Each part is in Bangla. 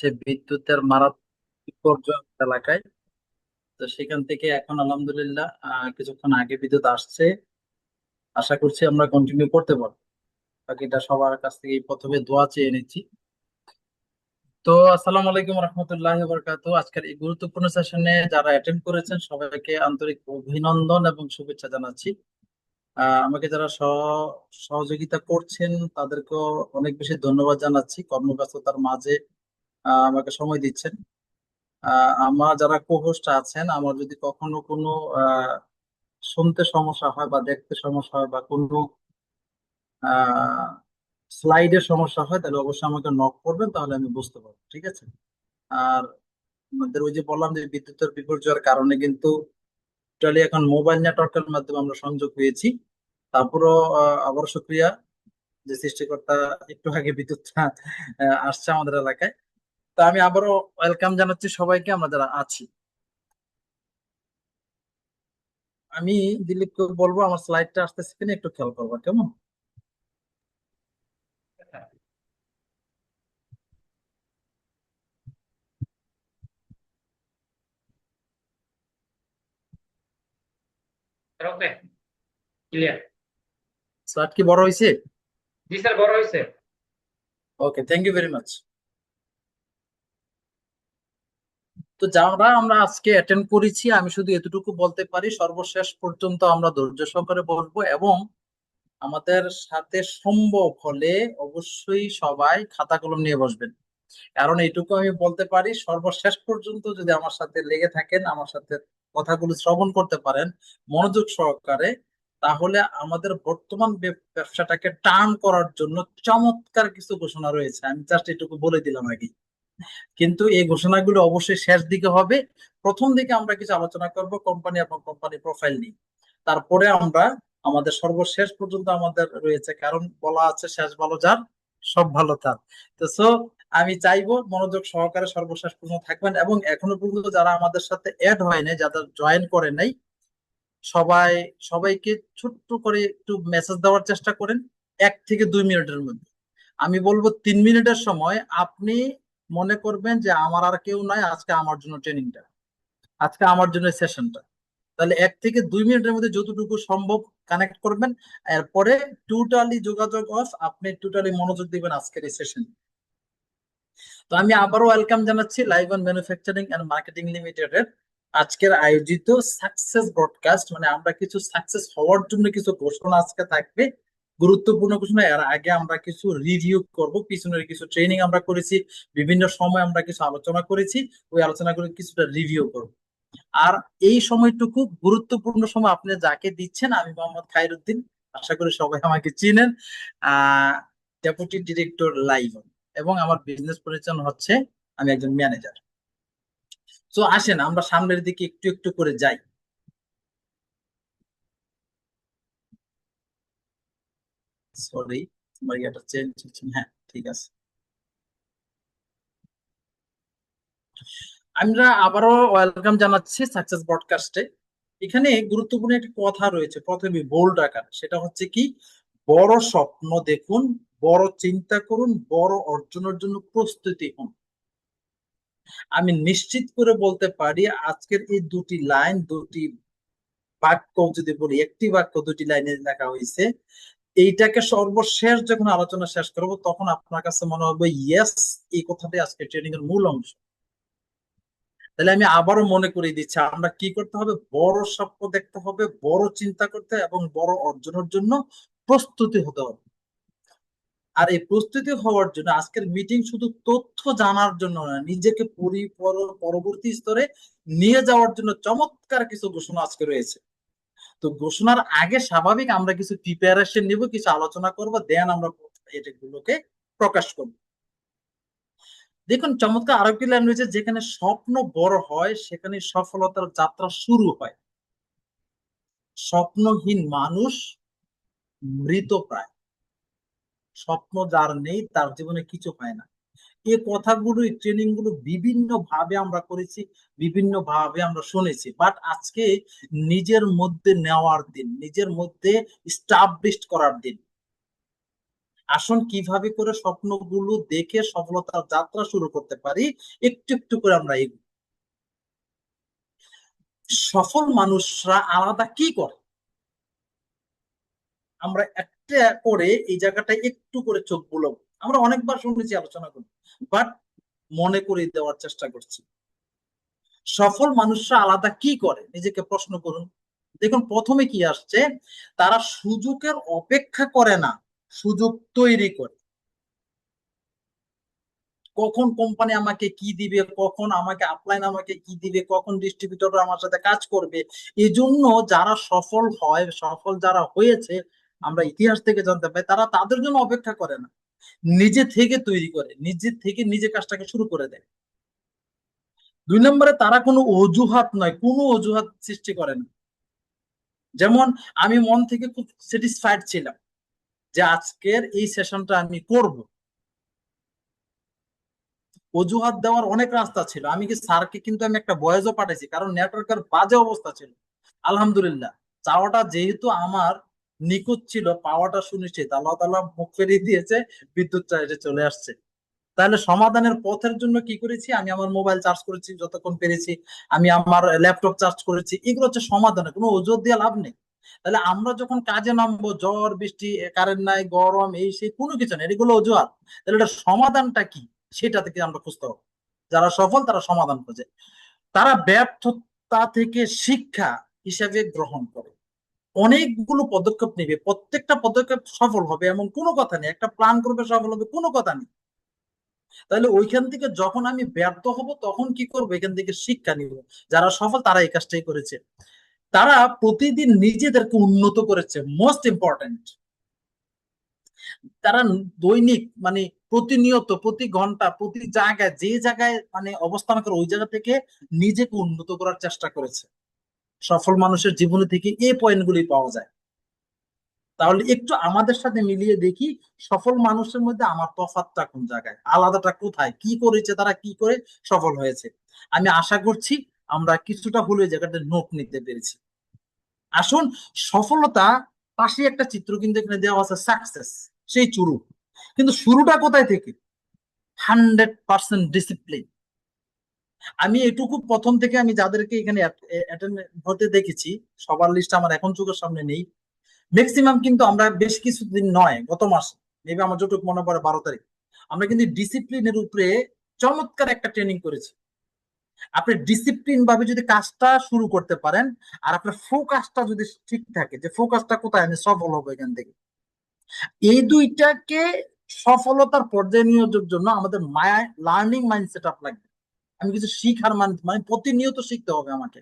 হচ্ছে বিদ্যুতের মারাত্মক বিপর্যয় এলাকায়। তো সেখান থেকে এখন আলহামদুলিল্লাহ কিছুক্ষণ আগে বিদ্যুৎ আসছে। আশা করছি আমরা কন্টিনিউ করতে পারবো। বাকিটা সবার কাছ থেকে প্রথমে দোয়া চেয়ে নিচ্ছি। তো আসসালামু আলাইকুম রহমতুল্লাহ বরকাতু। আজকের এই গুরুত্বপূর্ণ সেশনে যারা অ্যাটেন্ড করেছেন সবাইকে আন্তরিক অভিনন্দন এবং শুভেচ্ছা জানাচ্ছি। আমাকে যারা সহযোগিতা করছেন তাদেরকেও অনেক বেশি ধন্যবাদ জানাচ্ছি, কর্মব্যস্ততার মাঝে আমাকে সময় দিচ্ছেন। আমার যারা কোহোস্ট আছেন, আমার যদি কখনো কোনো আহ, শুনতে সমস্যা হয় বা দেখতে সমস্যা হয় বা কোনো স্লাইডের সমস্যা হয় তাহলে অবশ্যই আমাকে নক করবেন, তাহলে আমি বুঝতে পারবো, ঠিক আছে? আর আমাদের ওই যে বললাম যে বিদ্যুতের বিপর্যয়ের কারণে কিন্তু টোটালি এখন মোবাইল নেটওয়ার্কের মাধ্যমে আমরা সংযোগ পেয়েছি। তারপরও আবার শুক্রিয়া যে সৃষ্টিকর্তা একটু আগে বিদ্যুৎটা আসছে আমাদের এলাকায়। তো আমি আবারও ওয়েলকাম জানাচ্ছি সবাইকে, আমরা যারা আছি। আমি দিলীপকে বলবো আমার স্লাইডটা আসতেছে কিনা একটু খেয়াল করবো, কেমন? ওকে, ক্লিয়ার। স্লাইড কি বড় হয়েছে? জি স্যার, বড় হয়েছে। ওকে, থ্যাংক ইউ ভেরি মাচ। তো যারা আমরা আজকে অ্যাটেন্ড করেছি, আমি শুধু এতটুকু বলতে পারি সর্বশেষ পর্যন্ত আমরা ধৈর্য সহকারে বসবো এবং আমাদের সাথে সম্ভব হলে অবশ্যই সবাই খাতা কলম নিয়ে বসবেন। কারণ এইটুকু আমি বলতে পারি, সর্বশেষ পর্যন্ত যদি আমার সাথে লেগে থাকেন, আমার সাথে কথাগুলো শ্রবণ করতে পারেন মনোযোগ সহকারে, তাহলে আমাদের বর্তমান ব্যবসাটাকে টার্ন করার জন্য চমৎকার কিছু ঘোষণা রয়েছে। আমি জাস্ট এটুকু বলে দিলাম আগে। কিন্তু এই ঘোষণাগুলো অবশ্যই শেষ দিকে হবে। প্রথম দিকে আমরা কিছু আলোচনা করব কোম্পানি এবং কোম্পানি প্রোফাইল নিয়ে। তারপরে আমরা আমাদের সর্বশেষ পর্যন্ত আমাদের রয়েছে, কারণ বলা আছে শেষ ভালো যার সব ভালো তার। তো সো আমি চাইবো মনোযোগ সহকারে সর্বশেষ পর্যন্ত থাকবেন এবং এখনো পর্যন্ত যারা আমাদের সাথে এড হয় নাই, যারা জয়েন করে নাই, সবাই সবাইকে ছোট্ট করে একটু মেসেজ দেওয়ার চেষ্টা করেন 1 থেকে 2 মিনিটের মধ্যে। আমি বলবো 3 মিনিটের সময় আপনি মনে করবেন যে আমার আর কেউ নাই, আজকে আমার জন্য ট্রেনিংটা, আজকে আমার জন্য সেশনটা। তাহলে 1 থেকে 2 মিনিটের মধ্যে যতটুকু সম্ভব কানেক্ট করবেন। এরপরে টোটালি যোগাযোগ অফ, আপনি টোটালি মনোযোগ দিবেন আজকের এই সেশন। তো আমি আবারও ওয়েলকাম জানাচ্ছি live on manufacturing and marketing লিমিটেডের আজকের আয়োজিত সাকসেস ব্রডকাস্ট। মানে আমরা কিছু সাকসেস হওয়ার জন্য কিছু ঘোষণা আজকে থাকবে, গুরুত্বপূর্ণ ঘোষণা। এর আগে আমরা কিছু রিভিউ করব, পিছনের কিছু ট্রেনিং আমরা করেছি, বিভিন্ন সময় আমরা কিছু আলোচনা করেছি, ওই আলোচনাগুলো কিছুটা রিভিউ করব। আর এই সময়টুকু গুরুত্বপূর্ণ সময় আপনি যাকে দিচ্ছেন, আমি মোহাম্মদ খায়রুদ্দিন, আশা করি সবাই আমাকে চিনেন, আহ ডেপুটি ডিরেক্টর লাইভ। এবং আমার বিজনেস পরিচালনা হচ্ছে, আমি একজন ম্যানেজার। তো আসেন আমরা সামনের দিকে একটু একটু করে যাই। সরি, আমার এটা চেঞ্জ হচ্ছে না। হ্যাঁ, ঠিক আছে। আমরা আবারও ওয়েলকাম জানাচ্ছি সাকসেস ব্রডকাস্টে। এখানে গুরুত্বপূর্ণ একটি কথা রয়েছে প্রথমে বোল্ড আকার, সেটা হচ্ছে কি, বড় স্বপ্ন দেখুন, বড় চিন্তা করুন, বড় অর্জনের জন্য প্রস্তুতি হন। আমি নিশ্চিত করে বলতে পারি আজকের এই দুটি লাইন, দুটি বাক্য যদি বলি, একটি বাক্য দুটি লাইনে লেখা হয়েছে, এইটাকে সর্বশেষ যখন আলোচনা শেষ করব তখন আপনার কাছে মনে হবে ইয়েস, এই কথাটাই আজকে ট্রেনিং এর মূল অংশ। তাহলে আমি আবারও মনে করিয়ে দিচ্ছি, আমরা কি করতে হবে, বড় স্বপ্ন দেখতে হবে, বড় চিন্তা করতে হবে এবং বড় অর্জনের জন্য প্রস্তুতি হতে হবে। আর এই প্রস্তুতি হওয়ার জন্য আজকের মিটিং শুধু তথ্য জানার জন্য না, নিজেকে পরবর্তী স্তরে নিয়ে যাওয়ার জন্য চমৎকার কিছু ঘোষণা আজকে রয়েছে। তো ঘোষণার আগে স্বাভাবিক আমরা কিছু প্রিপারেশন নিব, কিছু আলোচনা করব, দেন আমরা এটাগুলোকে প্রকাশ করব। দেখুন চমৎকার আরো একটি লাইন রয়েছে, যেখানে স্বপ্ন বড় হয় সেখানে সফলতার যাত্রা শুরু হয়। স্বপ্নহীন মানুষ মৃতপ্রায়। স্বপ্ন যার নেই তার জীবনে কিছু হয় না। এই কথাগুলো, এই ট্রেনিং গুলো বিভিন্ন ভাবে আমরা করেছি, বিভিন্ন ভাবে আমরা শুনেছি, বাট আজকে নিজের মধ্যে নেওয়ার দিন, নিজের মধ্যে স্টাবলিশড করার দিন। আসুন কিভাবে করে স্বপ্নগুলো দেখে সফলতার যাত্রা শুরু করতে পারি, একটু একটু করে আমরা এগোই। সফল মানুষরা আলাদা কি করে, আমরা একটা করে এই জায়গাটা একটু করে চোখ বুলাবো। আমরা অনেকবার শুনেছি, আলোচনা করি, বাট মনে করে দেওয়ার চেষ্টা করছি। সফল মানুষরা আলাদা কি করে, নিজেকে প্রশ্ন করুন। দেখুন প্রথমে কি আসছে, তারা সুযোগের অপেক্ষা করে না, সুযোগ তৈরি করে। কখন কোম্পানি আমাকে কি দিবে, কখন আমাকে আপলাইন আমাকে কি দিবে, কখন ডিস্ট্রিবিউটর আমার সাথে কাজ করবে। এই জন্য যারা সফল হয়, সফল যারা হয়েছে, আমরা ইতিহাস থেকে জানতে পাই, তারা তাদের জন্য অপেক্ষা করে না, নিজে থেকে তৈরি করে, নিজে থেকে নিজে কাজটাকে শুরু করে দেয়। দুই নম্বরে, তারা কোনো অজুহাত নয়, কোনো অজুহাত সৃষ্টি করে না। যেমন আমি মন থেকে খুব স্যাটিসফাইড ছিলাম যে আজকের এই সেশনটা আমি করব, অজুহাত দেওয়ার অনেক রাস্তা ছিল। আমি কি স্যারকে কিন্তু আমি একটা ভয়েসও পাঠাইছি, কারণ নেটওয়ার্কের বাজে অবস্থা ছিল। আলহামদুলিল্লাহ, চাওয়াটা যেহেতু আমার নিখুঁত ছিল, পাওয়াটা সুনিশ্চিত, আল্লাহ তাআলা মুখ ফিরিয়ে দিয়েছে, বিদ্যুৎটা এসে চলে আসছে। তাহলে সমাধানের পথের জন্য কি করেছি, আমি আমার মোবাইল চার্জ করেছি যতক্ষণ পেরেছি, আমি আমার ল্যাপটপ চার্জ করেছি, এগুলো হচ্ছে সমাধানের, কোনো অজুহাত দিয়ে লাভ নেই। তাহলে আমরা যখন কাজে নামবো, ঝড় বৃষ্টি, কারেন্ট নাই, গরম, এই সেই কোনো কিছু নেই, এগুলো অজুহাত। তাহলে এটা সমাধানটা কি, সেটা থেকে আমরা খুঁজতে হবে। যারা সফল তারা সমাধান খোঁজে, তারা ব্যর্থতা থেকে শিক্ষা হিসাবে গ্রহণ করে, অনেকগুলো পদক্ষেপ নেবে, প্রত্যেকটা পদক্ষেপ সফল হবে এমন কোনো কথা নেই, একটা প্ল্যান করবে সফল হবে কোনো কথা নেই। তাহলে ওইখান থেকে যখন আমি ব্যর্থ হব তখন কি করবো, এখান থেকে শিক্ষা নিব। যারা সফল তারা এই কাজটাই করেছে, তারা প্রতিদিন নিজেদেরকে উন্নত করেছে, মোস্ট ইম্পর্টেন্ট। তারা দৈনিক মানে প্রতিনিয়ত, প্রতি ঘন্টা, প্রতি জায়গায়, যে জায়গায় মানে অবস্থান করে ওই জায়গা থেকে নিজেকে উন্নত করার চেষ্টা করেছে। সফল মানুষের জীবনে থেকে এই পয়েন্টগুলি পাওয়া যায়। তাহলে একটু আমাদের সাথে মিলিয়ে দেখি, সফল মানুষের মধ্যে আমার তফাৎটা কোন জায়গায়, আলাদাটা কোথায়, কি করেছে তারা, কি করে সফল হয়েছে। আমি আশা করছি আমরা কিছুটা হলেও জায়গাটা নোট নিতে পেরেছি। আসুন, সফলতা পাশে একটা চিত্র কিন্তু এখানে দেওয়া আছে, সাকসেস, সেই শুরু। কিন্তু শুরুটা কোথায় থেকে, 100% ডিসিপ্লিন। আমি এটুকু প্রথম থেকে আমি যাদেরকে এখানে অ্যাটেন্ড হতে দেখেছি, সবার লিস্ট আমার এখন চোখের সামনে নেই, ম্যাক্সিমাম কিন্তু আমরা বেশ কিছুদিন নয়, গত মাস, মেবি আমার যতটুকু মনে পড়ে 12 তারিখ, আমরা কিন্তু ডিসিপ্লিনের উপরে চমৎকার একটা ট্রেনিং করেছি। আপনি ডিসিপ্লিন ভাবে যদি কাজটা শুরু করতে পারেন, আর আপনার ফোকাসটা যদি ঠিক থাকে, যে ফোকাসটা কোথায় আমি সফল হবো এখান থেকে, এই দুইটাকে সফলতার পর্যায়ে নিয়ে যাওয়ার জন্য আমাদের লার্নিং মাইন্ডসেট আপ লাগবে। আমি কিছু শিখার মানে প্রতিনিয়ত শিখতে হবে আমাকে।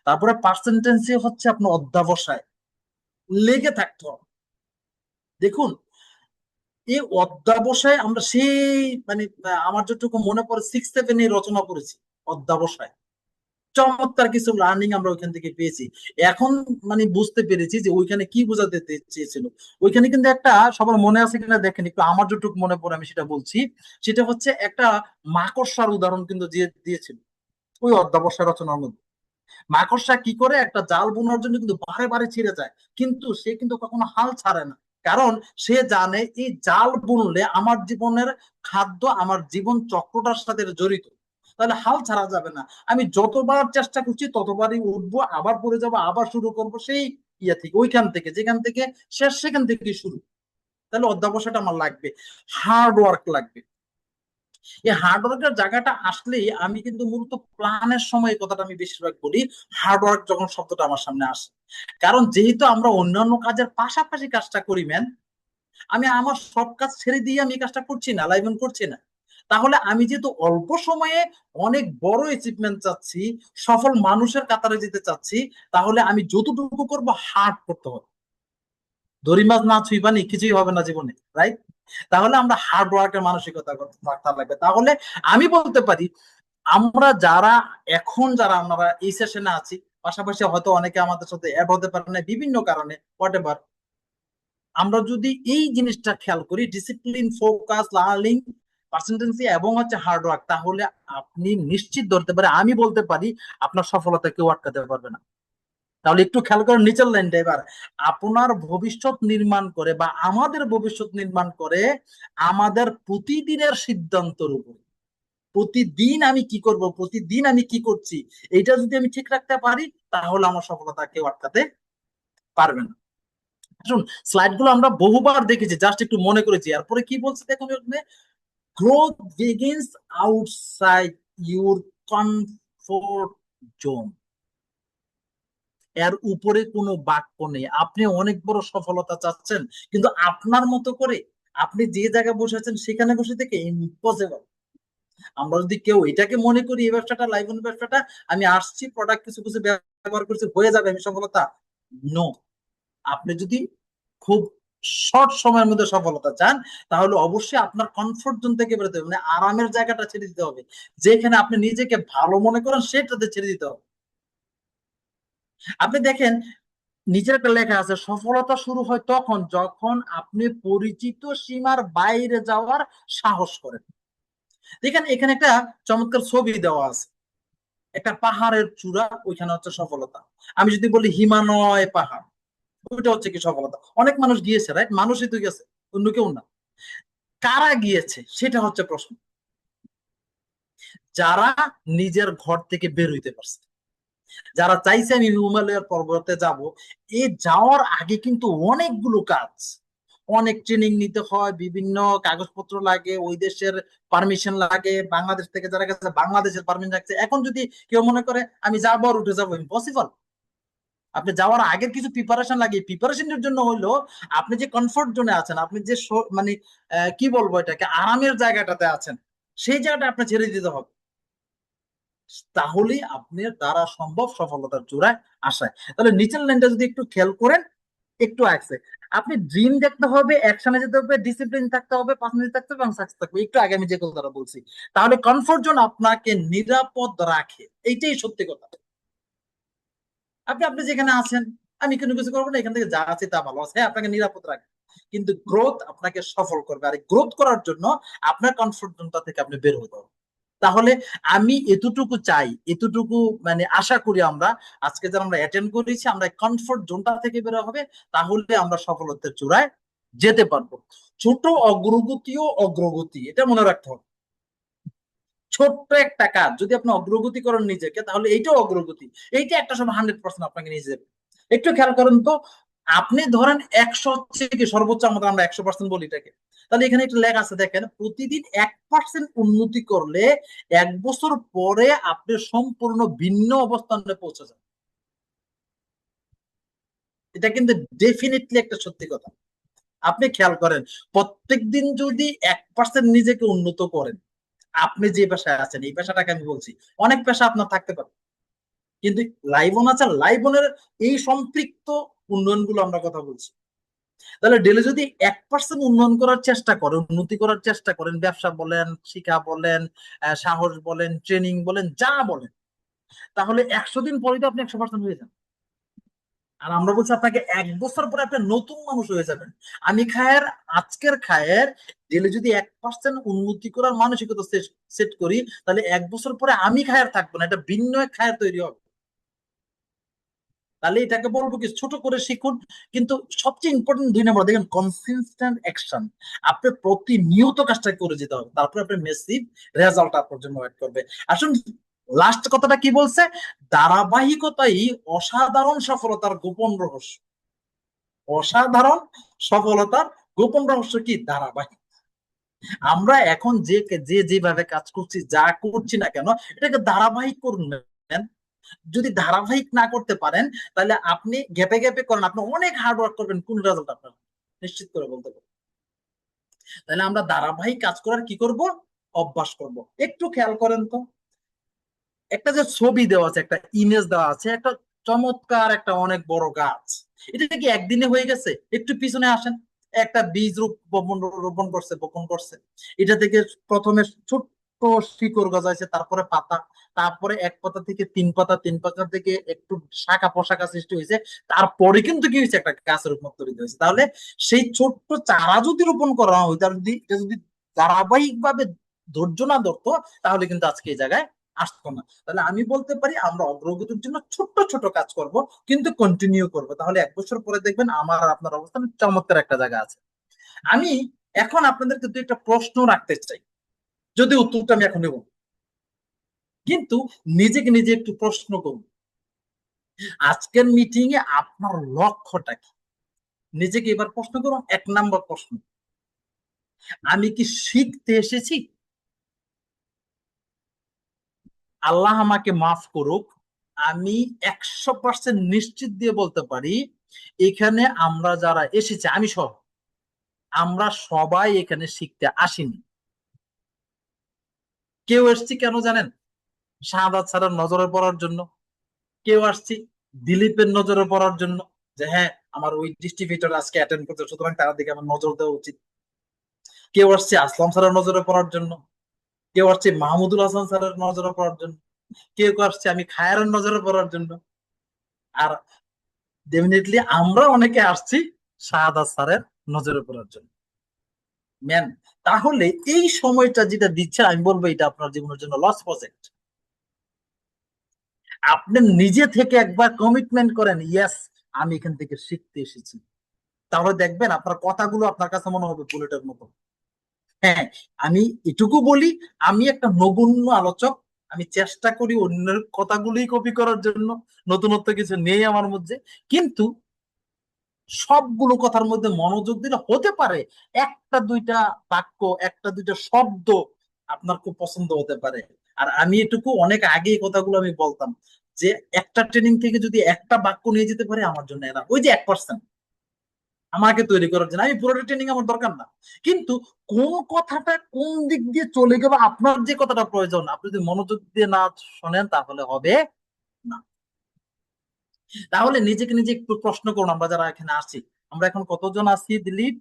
তারপরে পার্সেন্টেন্সি হচ্ছে আপনার অধ্যাবসায়, লেগে থাকতে হবে। দেখুন, এই অধ্যাবসায় আমরা সেই মানে আমার যতটুকু মনে পড়ে 6-7 রচনা করেছি অধ্যাবসায়। চমৎকার কিছু লার্নিং আমরা ওইখান থেকে পেয়েছি। এখন মানে বুঝতে পেরেছি যে ওইখানে কি বোঝাতে চেয়েছিল। ওইখানে কিন্তু একটা, সবার মনে আছে কিনা দেখেন, একটু আমার যতটুকু মনে পড়ে আমি সেটা বলছি। সেটা হচ্ছে একটা মাকড়সার উদাহরণ কিন্তু দিয়েছিল ওই অধ্যাবসায় রচনার মধ্যে। মাকড়সা কি করে, একটা জাল বোনার জন্য কিন্তু বারে বারে ছিঁড়ে যায়, কিন্তু সে কিন্তু কখনো হাল ছাড়ে না। কারণ সে জানে এই জাল বুনলে আমার জীবনের খাদ্য, আমার জীবন চক্রটার সাথে এটা জড়িত, তাহলে হাল ছাড়া যাবে না। আমি যতবার চেষ্টা করছি ততবারই উঠবো, আবার পড়ে যাবো, আবার শুরু করবো সেই ইয়ে থেকে, ওইখান থেকে যেখান থেকে শেষ সেখান থেকে শুরু। তাহলে অধ্যাবসায়টা আমার লাগবে, হার্ড ওয়ার্ক লাগবে। এই হার্ডওয়ার্কের জায়গাটা আসলেই আমি কিন্তু মূলত প্ল্যানের সময় কথাটা আমি বেশিরভাগ বলি, হার্ডওয়ার্ক যখন শব্দটা আমার সামনে আসে। কারণ যেহেতু আমরা অন্যান্য কাজের পাশাপাশি কাজটা করি ম্যান, আমি আমার সব কাজ ছেড়ে দিয়ে আমি এই কাজটা করছি না, লাইভেন করছি না। তাহলে আমি যেহেতু অল্প সময়ে অনেক বড় অ্যাচিভমেন্ট চাচ্ছি, সফল মানুষের কাতারে যেতে চাচ্ছি, তাহলে আমি যতটুকু করবো হার্ড করতে হবে। দড়ি মাছ না ছুঁইবানি কিছুই হবে না জীবনে, রাইট? তাহলে আমরা হার্ড ওয়ার্কের মানসিকতা রাখতে লাগবে। তাহলে আমি বলতে পারি, আমরা যারা এখন যারা আমরা এই সেশনে আছি, পাশাপাশি হয়তো অনেকে আমাদের সাথে অ্যাড হতে পারে না বিভিন্ন কারণে, হোয়াট এভার, আমরা যদি এই জিনিসটা খেয়াল করি, ডিসিপ্লিন, ফোকাস, লার্নিং, পার্সেন্টেন্সি এবং হচ্ছে হার্ড ওয়ার্ক, তাহলে আপনি নিশ্চিত ধরতে পারে, আমি বলতে পারি, আপনার সফলতা কেউ আটকাতে পারবে না। তাহলে একটু খেয়াল করেন নিচের লাইনটা এবার, আপনার ভবিষ্যৎ নির্মাণ করে বা আমাদের ভবিষ্যৎ নির্মাণ করে আমাদের প্রতিদিনের সিদ্ধান্তের উপর। প্রতিদিন আমি কি করব, প্রতিদিন আমি কি করছি, এটা যদি আমি ঠিক রাখতে পারি তাহলে আমার সফলতা কেউ আটকাতে পারবে না। শুন, স্লাইড গুলো আমরা বহুবার দেখেছি, জাস্ট একটু মনে করেছি। এরপরে কি বলছে দেখুন, growth begins outside your comfort zone. এর উপরে কোনো বাক্য নেই। আপনি অনেক বড় সফলতা চাচ্ছেন, কিন্তু আপনার মতো করে আপনি যে জায়গায় বসে আছেন সেখানে বসে থেকে ইম্পসিবল। আমরা যদি কেউ এটাকে মনে করি এই ব্যবসাটা, লাইভন ব্যবসাটা আমি আসছি প্রোডাক্ট কিছু কিছু ব্যবহার করছি হয়ে যাবে আমি সফলতা, নো। আপনি যদি খুব শর্ট সময়ের মধ্যে সফলতা চান তাহলে অবশ্যই আপনার কমফোর্ট জোন থেকে বেরোতে হবে, মানে আরামের জায়গাটা ছেড়ে দিতে হবে। যেখানে আপনি নিজেকে ভালো মনে করেন সেটাতে ছেড়ে দিতে হবে। আপনি দেখেন নিচের একটা লেখা আছে, সফলতা শুরু হয় তখন যখন আপনি পরিচিত সীমার বাইরে যাওয়ার সাহস করেন। দেখেন এখানে একটা চমৎকার ছবি দেওয়া আছে, একটা পাহাড়ের চূড়া, ওইখানে হচ্ছে সফলতা। আমি যদি বলি হিমালয় পাহাড়, ওইটা হচ্ছে কি সফলতা। অনেক মানুষ গিয়েছে, রাইট? মানুষই তো গেছে, অন্য কেউ না। কারা গিয়েছে সেটা হচ্ছে প্রশ্ন। যারা নিজের ঘর থেকে বের হইতে পারছে, যারা চাইছে আমি হিমালয়ের পর্বতে যাব। এই যাওয়ার আগে কিন্তু অনেকগুলো কাজ, অনেক ট্রেনিং নিতে হয়, বিভিন্ন কাগজপত্র লাগে, ওই দেশের পারমিশন লাগে, বাংলাদেশ থেকে যারা গেছে বাংলাদেশের পারমিশন লাগছে। এখন যদি কেউ মনে করে আমি যাবো আর উঠে যাবো, ইম্পসিবল। আপনি যাওয়ার আগের কিছু প্রিপারেশন লাগে। প্রিপারেশনের জন্য হইলো আপনি যে কমফোর্ট জোনে আছেন, আপনি যে মানে কি বলবো এটাকে, আরামের জায়গাটাতে আছেন, সেই জায়গাটা আপনি ছেড়ে দিতে হবে। তাহলেই আপনার দ্বারা সম্ভব সফলতার চূড়ায় আসায়। তাহলে নিচের লাইনটা যদি একটু খেয়াল করেন, একটু আছে, আপনি ড্রিম দেখতে হবে, অ্যাকশনে যেতে হবে, ডিসিপ্লিন থাকতে হবে, পার্সোনালিটি থাকতে হবে এবং সাকসেস থাকবে। একটু আগে আমি যে কথাটা বলছি, তাহলে কমফোর্ট জোন আপনাকে নিরাপদ রাখে, এইটাই সত্যি কথা। আপনি আপনি যেখানে আছেন, আমি কোনো কিছু করবো না, এখান থেকে যা আছে তা ভালো আছে, হ্যাঁ আপনাকে নিরাপদ রাখবে, কিন্তু গ্রোথ আপনাকে সফল করবে। আর গ্রোথ করার জন্য আপনার কমফোর্ট জোনটা থেকে আপনি বের হতে হবে। তাহলে আমি এতটুকু চাই, এতটুকু মানে আশা করি আমরা আজকে যারা আমরা অ্যাটেন্ড করেছি আমরা কমফোর্ট জোনটা থেকে বের হবে, তাহলে আমরা সফলতার চূড়ায় যেতে পারবো। ছোট অগ্রগতিও অগ্রগতি, এটা মনে রাখতে হবে। ছোট্ট একটা কাজ যদি আপনি অগ্রগতি করেন নিজেকে, তাহলে এইটাও অগ্রগতি। এইটা একটা সময় 100% আপনাকে নিয়ে যাবে। একটু খেয়াল করেন তো, আপনি ধরেন 100 হচ্ছে কি সর্বোচ্চ, আমাদের আমরা 100% বলি এটাকে। তাহলে এখানে একটা লেখা আছে দেখেন, প্রতিদিন 1% উন্নতি করলে 1 বছর পরে আপনি সম্পূর্ণ ভিন্ন অবস্থানে পৌঁছে যান। এটা কিন্তু ডেফিনেটলি একটা সত্যি কথা। আপনি খেয়াল করেন, প্রত্যেকদিন যদি 1% নিজেকে উন্নত করেন, আপনি যে পেশায় আছেন এই পেশাটাকে আমি বলছি, অনেক পেশা আপনার থাকতে পারে, কিন্তু লাইভন আছে, লাইভনের এই সম্পৃক্ত উন্নয়ন গুলো আমরা কথা বলছি। তাহলে ডেলে যদি 1% উন্নয়ন করার চেষ্টা করেন, উন্নতি করার চেষ্টা করেন, ব্যবসা বলেন, শিক্ষা বলেন, সাহস বলেন, ট্রেনিং বলেন, যা বলেন, তাহলে 100 দিন পরে তো আপনি 100% হয়ে যান। আর আমরা বলছি আপনাকে 1 বছর পরে আপনি নতুন মানুষ হয়ে যাবেন। আমি খায়ের, আজকের খায়ের ডেলে যদি 1% উন্নতি করার মানসিকতা সেট করি, তাহলে 1 বছর পরে আমি খায়ের থাকবো না, এটা ভিন্ন এক খায়ের তৈরি হবে। তাহলে এটাকে বলবো কি, ছোট করে শিখুন, কিন্তু সবচেয়ে ইম্পর্টেন্ট 2 নম্বর দেখেন, কনসিস্টেন্ট অ্যাকশন। আপনি প্রতিনিয়ত কাজটা করে যেতে হবে, তারপরে আপনি মেসিভ রেজাল্ট আপনার জন্য ওয়েট করবে। আসুন, লাস্ট কথাটা কি বলছে, ধারাবাহিকতাই অসাধারণ সফলতার গোপন রহস্য। অসাধারণ সফলতার গোপন রহস্য কি? ধারাবাহিক। আমরা এখন যে যে যেভাবে কাজ করছি, যা করছি না কেন, এটাকে ধারাবাহিক করুন। যদি ধারাবাহিক না করতে পারেন, তাহলে আপনি গ্যাপে গ্যাপে করেন, আপনি অনেক হার্ড ওয়ার্ক করবেন, কোন রেজাল্ট আপনার নিশ্চিত করে বলতে পারবো। তাহলে আমরা ধারাবাহিক কাজ করার কি করব, অভ্যাস করব। একটু খেয়াল করেন তো, একটা যে ছবি দেওয়া আছে, একটা ইমেজ দেওয়া আছে, একটা চমৎকার একটা অনেক বড় গাছ, এটা কি একদিনে হয়ে গেছে? একটু পিছনে আসেন। একটা বীজ রোপণ করছে, বপন করছে, এটা থেকে প্রথমে ছোট্ট শিকড় গজাইছে, তারপরে পাতা, তারপরে 1 পাতা থেকে 3 পাতা, 3 পাতা থেকে একটু শাখা পোশাকা সৃষ্টি হয়েছে, তারপরে কিন্তু কি হয়েছে, একটা গাছের রূপান্তরিত হয়েছে। তাহলে সেই ছোট্ট চারা যদি রোপণ করা হয়, তার যদি এটা যদি ধারাবাহিক ভাবে ধৈর্য না ধরতো, তাহলে কিন্তু আজকে এই জায়গায় আসতো না। তাহলে আমি বলতে পারি আমরা অগ্রগতির জন্য ছোট্ট ছোট কাজ করব, কিন্তু কন্টিনিউ করব, তাহলে 1 বছর পরে দেখবেন আমার আর আপনার অবস্থান চমৎকার একটা জায়গা আছে। আমি এখন আপনাদেরকে একটা প্রশ্ন রাখতে চাই, যদি উত্তরটা আমি এখন নেব, কিন্তু নিজেকে নিজে একটু প্রশ্ন করুন, আজকের মিটিং এ আপনার লক্ষ্যটা কি? নিজেকে এবার প্রশ্ন করুন। 1 নম্বর প্রশ্ন, আমি কি শিখতে এসেছি? আল্লাহ আমাকে মাফ করুক, আমি 100% নিশ্চিত দিয়ে বলতে পারি, এখানে আমরা যারা এসেছি, আমি সহ, আমরা সবাই এখানে শিখতে আসিনি। কেউ এসছি কেন জানেন? শাহাদাত স্যারের নজরে পড়ার জন্য। কেউ আসছি দিলীপের নজরে পড়ার জন্য, যে হ্যাঁ আমার ওই ডিস্ট্রিবিউটর আজকে অ্যাটেন্ড করতে, সুতরাং তার দিকে আমার নজর দেওয়া উচিত। কেউ আসছে আসলাম স্যারের নজরে পড়ার জন্য, কেউ আসছে মাহমুদুল হাসান স্যারের নজরে পড়ার জন্য, কেউ আসছে আমি খায়রের নজরে পড়ার জন্য, আর ডেফিনেটলি আমরা অনেকে আসছি শাহাদাত স্যারের নজরে পড়ার জন্য। ম্যান, তাহলে এই সময়টা যেটা দিচ্ছে, আমি বলবো এটা আপনার জীবনের জন্য লস প্রজেক্ট। আপনি নিজে থেকে একবার কমিটমেন্ট করেন, ইয়েস আমি এখান থেকে শিখতে এসেছি, তাহলে দেখবেন আপনার কথাগুলো আপনার কাছে মনে হবে বুলেটের মতো। হ্যাঁ, আমি এটুকু বলি, আমি একটা নগণ্য আলোচক, আমি চেষ্টা করি অন্যের কথাগুলোই কপি করার জন্য, নতুনত্ব কিছু নেই আমার মধ্যে, কিন্তু সবগুলো কথার মধ্যে মনোযোগ দিলে হতে পারে একটা দুইটা বাক্য, একটা দুইটা শব্দ আপনার খুব পছন্দ হতে পারে। আর আমি এটুকু অনেক আগে এই কথাগুলো আমি বলতাম, যে একটা ট্রেনিং থেকে যদি একটা বাক্য নিয়ে যেতে পারে আমার জন্য এরা, ওই যে 1% আমাকে তৈরি করার জন্য, আমি পুরোটা ট্রেনিং আমার দরকার না, কিন্তু কোন কথাটা কোন দিক দিয়ে চলে গেল, আপনার যে কথাটা প্রয়োজন আপনি যদি মনোযোগ দিয়ে না শোনেন তাহলে হবে না। তাহলে নিজেকে নিজে একটু প্রশ্ন করুন, আমরা যারা এখানে আছি, আমরা এখন কতজন আছি দিলীপ?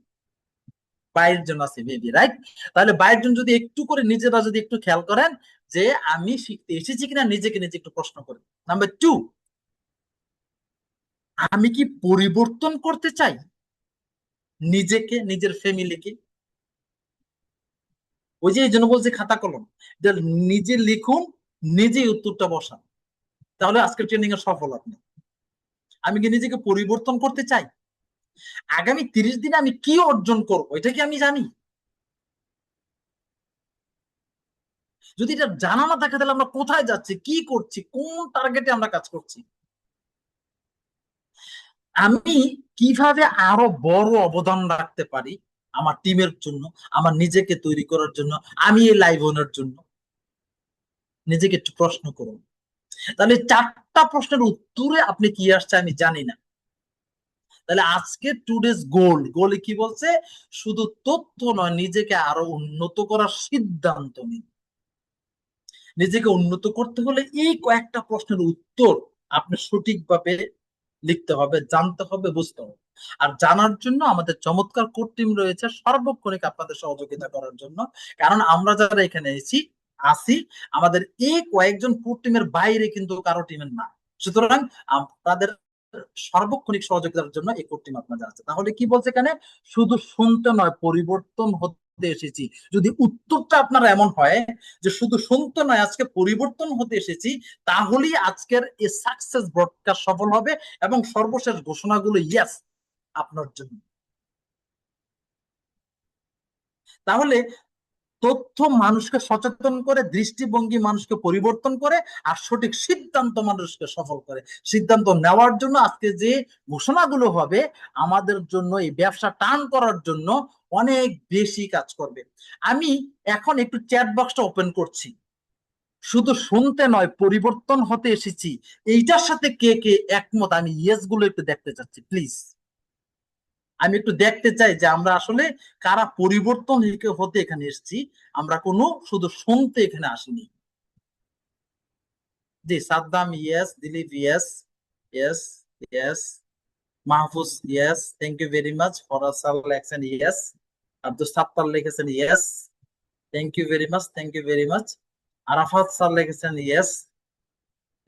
22 জন আছি মেবি, রাইট? তাহলে 22 জন যদি একটু করে নিজেরা যদি একটু খেয়াল করেন যে আমি শিখতে এসেছি কিনা, নিজেকে নিজে একটু প্রশ্ন করি। নাম্বার 2, আমি কি পরিবর্তন করতে চাই নিজেকে, নিজের ফ্যামিলিকে? ওই যে এই জন্য বলছি খাতা কলম, যে নিজে লিখুন, নিজেই উত্তরটা বসান, তাহলে আজকের ট্রেনিং এর সফল আপনি। আমি কি নিজেকে পরিবর্তন করতে চাই? আগামী 30 দিনে আমি কি অর্জন করবো এটা কি আমি জানি? যদি এটা জানা না থাকে তাহলে আমরা কোথায় যাচ্ছি, কি করছি, কোন টার্গেটে আমরা কাজ করছি? আমি কিভাবে আরো বড় অবদান রাখতে পারি আমার টিমের জন্য, আমার নিজেকে তৈরি করার জন্য, আমি এই লাইভ ওনার জন্য? নিজেকে একটু প্রশ্ন করুন। তাহলে 4টা প্রশ্নের উত্তরে আপনি কি আসছে আমি জানি না। তাহলে আজকে টুডেজ গোলে কি বলছে? শুধু তথ্য নয়, নিজেকে আরো উন্নত করার সিদ্ধান্ত নিন। নিজেকে উন্নত করতে হলে এই কয়েকটা প্রশ্নের উত্তর আপনি সঠিকভাবে লিখতে হবে, জানতে হবে, বুঝতে হবে। আর জানার জন্য আমাদের চমৎকার কোর টিম রয়েছে সর্বক্ষণিক আপনাদের সহযোগিতা করার জন্য। কারণ আমরা যারা এখানে আসি, আমাদের এই কয়েকজন কোর টিমের বাইরে কিন্তু কারো টিমের না, সুতরাং আপনাদের সার্বক্ষণিক সহযোগিতার জন্য এই কোর টিম আপনাদের আছে। তাহলে কি বলছে এখানে? শুধু শুনতে নয়, পরিবর্তন হতে এসেছি। যদি উত্তরটা আপনার এমন হয় যে শুধু শুনতে নয়, আজকে পরিবর্তন হতে এসেছি, তাহলেই আজকের এই সাকসেস ব্রডকাস্ট সফল হবে। এবং সর্বশেষ ঘোষণাগুলো ইয়েস আপনার জন্য। তাহলে তথ্য মানুষকে সচেতন করে, দৃষ্টিভঙ্গি মানুষকে পরিবর্তন করে, আর সঠিক সিদ্ধান্ত মানুষকে সফল করে। সিদ্ধান্ত নেওয়ার জন্য আজকে যে ঘোষণাগুলো হবে আমাদের জন্য এই ব্যবসা টার্ন করার জন্য অনেক বেশি কাজ করবে। আমি এখন একটু চ্যাট বক্সটা ওপেন করছি, শুধু শুনতে নয় পরিবর্তন হতে এসেছি, এইটার সাথে কে কে একমত আমি ইয়েস গুলো একটু দেখতে চাচ্ছি প্লিজ। আমি একটু দেখতে চাই যে আমরা আসলে কারা পরিবর্তন হতে এখানে এসেছি, আমরা কোনো শুধু শুনতে এখানে আসিনি। জি, Saddam yes, Dilip yes, yes, yes, Mahfuz yes, thank you very much. Faraz sir লেখছেন ইয়েস, আব্দুল সাত্তার লিখেছেন yes, thank you very much, thank you very much. Arafat sir লিখেছেন yes,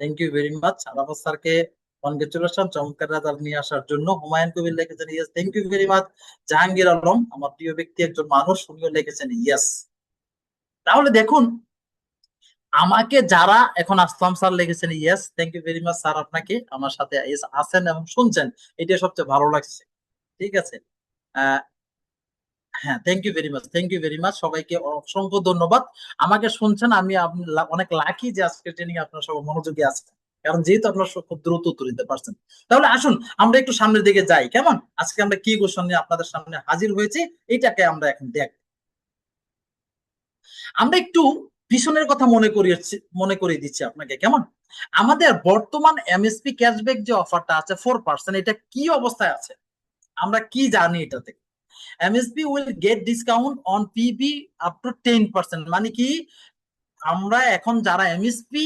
thank you very much. Arafat স্যারকে কনগ্রেচুলেশন চমৎকার রেজাল্ট নিয়ে আসার জন্য। হুমায়ুন কবির লিখেছেন yes, thank you very much. Jahangir Alam আমার প্রিয় ব্যক্তি, একজন মানুষ, উনিও লিখেছেন ইয়েস। তাহলে দেখুন, আমাকে যারা এখন আসলাম স্যার লিখেছেন, yes, thank you very much sir, আপনাকে আমার সাথে আছেন এবং শুনছেন, এটা সবচেয়ে ভালো লাগছে। ঠিক আছে। আহ, হ্যাঁ, thank you very much, thank you very much, সবাইকে অসংখ্য ধন্যবাদ। আমাকে শুনছেন, আপনি অনেক লাকি যে আজকে ট্রেনিং আপনার সব মনোযোগী আছেন, কারণ যেহেতু আপনার সব খুব দ্রুত উত্তর দিতে পারছেন। তাহলে আসুন আমরা একটু সামনের দিকে যাই, কেমন? আজকে আমরা কি কোশ্চেন নিয়ে আপনাদের সামনে হাজির হয়েছি, এইটাকে আমরা এখন দেখ। আমরা একটু পিছনের কথা মনে করিয়ে দিচ্ছি আপনাকে, কেমন? আমাদের বর্তমান এমএসপি ক্যাশব্যাক যে অফারটা আছে 4%, এটা কি অবস্থায় আছে, আমরা কি জানি এটা থেকে? MSP will get discount on PB up to 10%। মানে কি, আমরা এখন যারা এমএসপি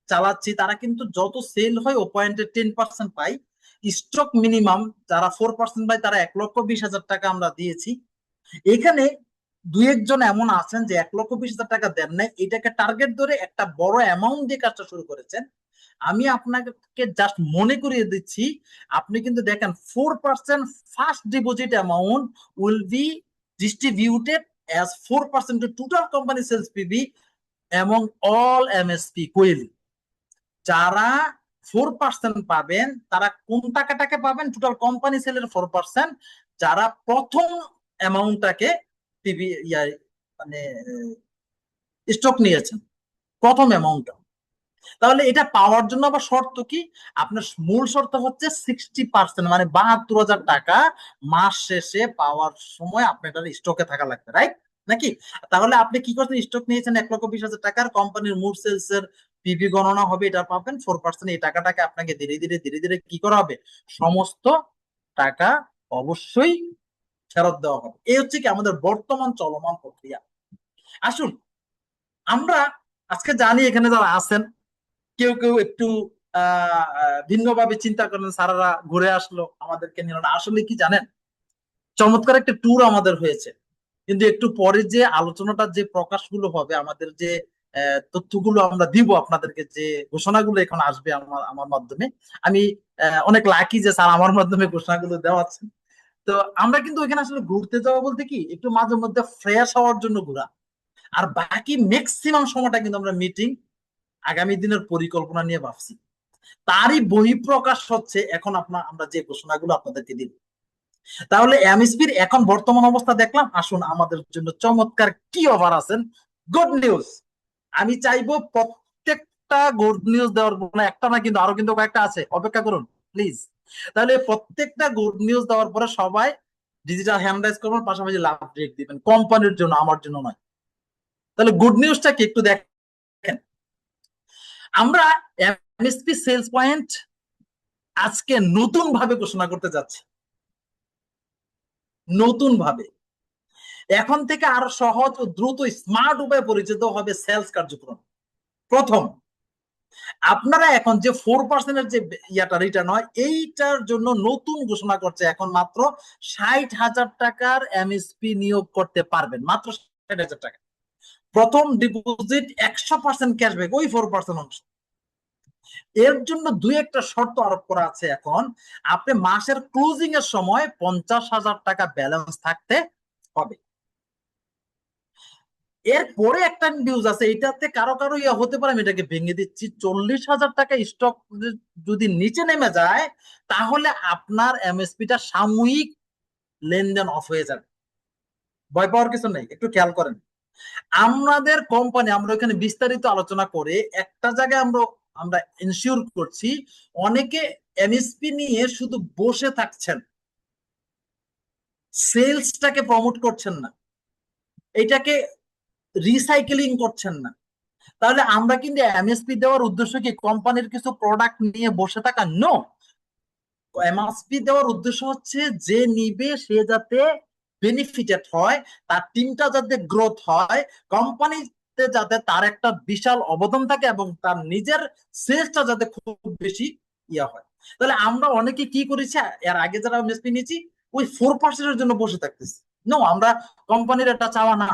চালাচ্ছি তারা কিন্তু যত সেল হয় ও পয়েন্টে 10% পাই। স্টক মিনিমাম যারা 4% পায় তারা 1,20,000 টাকা আমরা দিয়েছি। এখানে দুই একজন এমন আছেন যে 1,20,000 টাকা দেন নাই, এটাকে টার্গেট ধরে একটা বড় অ্যামাউন্ট দিয়ে কাজটা শুরু করেছেন। আমি আপনাকে জাস্ট মনে করিয়ে দিচ্ছি, আপনি কিন্তু দেখেন 4% first deposit amount will be distributed as 4% to total company sales PB এবং অল এমএসপি কোয়েল। যারা 4% পাবেন তারা কোন টাকাটাকে পাবেন? টোটাল কোম্পানি সেলের 4%। যারা প্রথম অ্যামাউন্টটাকে পিবি মানে স্টক নিয়েছেন, প্রথম অ্যামাউন্টটা। তাহলে এটা পাওয়ার জন্য আবার শর্ত কি? আপনার মূল শর্ত হচ্ছে 60%, মানে 72,000 টাকা মাস শেষে পাওয়ার সময় আপনার স্টকে থাকা লাগবে, রাইট নাকি? তাহলে আপনি কি করছেন? স্টক নিয়েছেন 1,20,000 টাকার, কোম্পানির মূল সেলস এর পিবি গণনা হবে, এটা পাবেন 4%। এই টাকাটাকে আপনাকে ধীরে ধীরে ধীরে ধীরে কি করা হবে? সমস্ত টাকা অবশ্যই ফেরত দেওয়া হবে। এই হচ্ছে কি আমাদের বর্তমান চলমান প্রক্রিয়া। আসুন আমরা আজকে জানি এখানে যারা আছেন কেউ কেউ একটু ভিন্নভাবে চিন্তা করেন, স্যারেরা ঘুরে আসলো আমাদেরকে নিল না। আসলে কি জানেন, চমৎকার একটা ট্যুর আমাদের হয়েছে, কিন্তু একটু পরে যে আলোচনাটা যে প্রকাশগুলো হবে, আমাদের যে তথ্যগুলো আমরা দিব আপনাদেরকে, যে ঘোষণাগুলো এখন আসবে আমার আমার মাধ্যমে, আমি অনেক লাকি যে স্যার আমার মাধ্যমে ঘোষণাগুলো দেওয়াচ্ছেন। তো আমরা কিন্তু ওইখানে আসলে ঘুরতে যাওয়া বলতে কি, একটু মাঝে মধ্যে ফ্রেশ হওয়ার জন্য ঘোরা, আর বাকি ম্যাক্সিমাম সময়টা কিন্তু আমরা মিটিং, আগামী দিনের পরিকল্পনা নিয়ে ভাবছি। তারই বহিঃপ্রকাশ হচ্ছে এখন আমরা যে ঘোষণাগুলো আপনাদেরকে দিব। তাহলে এমএসপির এখন বর্তমান অবস্থা দেখলাম, আসুন আমাদের জন্য চমৎকার কি অফার আছেন। গুড নিউজ, আমি চাইবো প্রত্যেকটা গুড নিউজ দেওয়ার, মানে একটা না কিন্তু আরো কিন্তু কয়েকটা আছে, অপেক্ষা করুন প্লিজ। তাহলে প্রত্যেকটা গুড নিউজ দেওয়ার পরে সবাই ডিজিটাল হ্যান্ড রাইজ করবেন, পাশাপাশি লাভ রেট দিবেন, কোম্পানির জন্য, আমার জন্য নয়। তাহলে গুড নিউজটা কি একটু দেখেন। আমরা এমএসপি সেলস পয়েন্ট আজকে নতুন ভাবে ঘোষণা করতে যাচ্ছি, নতুন ভাবে। এখন থেকে আরো সহজ ও দ্রুত স্মার্ট উপায়ে পরিচিত হবে সেলস কার্যক্রম। প্রথম, আপনারা এখন যে 4%-এর যে রিটার্ন হয়, এইটার জন্য নতুন ঘোষণা করছে, এখন মাত্র 60,000 টাকার এমএসপি নিয়োগ করতে পারবেন, মাত্র 60,000 টাকা। প্রথম ডিপোজিট 100% ক্যাশব্যাক, ওই 4% অংশ। এর জন্য দুই একটা শর্ত আরোপ করা আছে। এখন আপনি মাসের ক্লোজিং এর সময় 50,000 টাকা ব্যালেন্স থাকতে হবে। এরপরে একটা নিউজ আছে, এটাতে কারো কারো ইয়ে হতে পারে, আমি এটাকে ভেঙে দিচ্ছি। 40,000 টাকা স্টক যদি নিচে নেমে যায়, তাহলে আপনার এমএসপিটা সাময়িক লেনদেন অফ হয়ে যাবে। ভয় পাওয়ার কিছু নেই, একটু খেয়াল করেন। আমাদের কোম্পানি, আমরা এখানে বিস্তারিত আলোচনা করে একটা জায়গায় আমরা আমরা এনশিওর করছি, অনেকে এমএসপি নিয়ে শুধু বসে থাকছেন, সেলসটাকে প্রমোট করছেন না, এটাকে রিসাইকেলিং করছেন না। তাহলে আমরা কিন্তু এমএসপি দেওয়ার উদ্দেশ্য কি কোম্পানির কিছু প্রোডাক্ট নিয়ে বসে থাকা? নো, এমএসপি দেওয়ার উদ্দেশ্য হচ্ছে যে নিবে সে যাতে বেনিফিটেড হয়, তার টিমটা যাতে গ্রোথ হয়, কোম্পানিতে যাতে তার একটা বিশাল অবদান থাকে এবং তার নিজের সেলসটা যাতে খুব বেশি ইয়া হয়। তাহলে আমরা অনেকে কি করেছি, এর আগে যারা এমএসপি নিয়েছি, ওই 4%-এর জন্য বসে থাকতেছি। নো, আমরা কোম্পানির এটা চাওয়া না।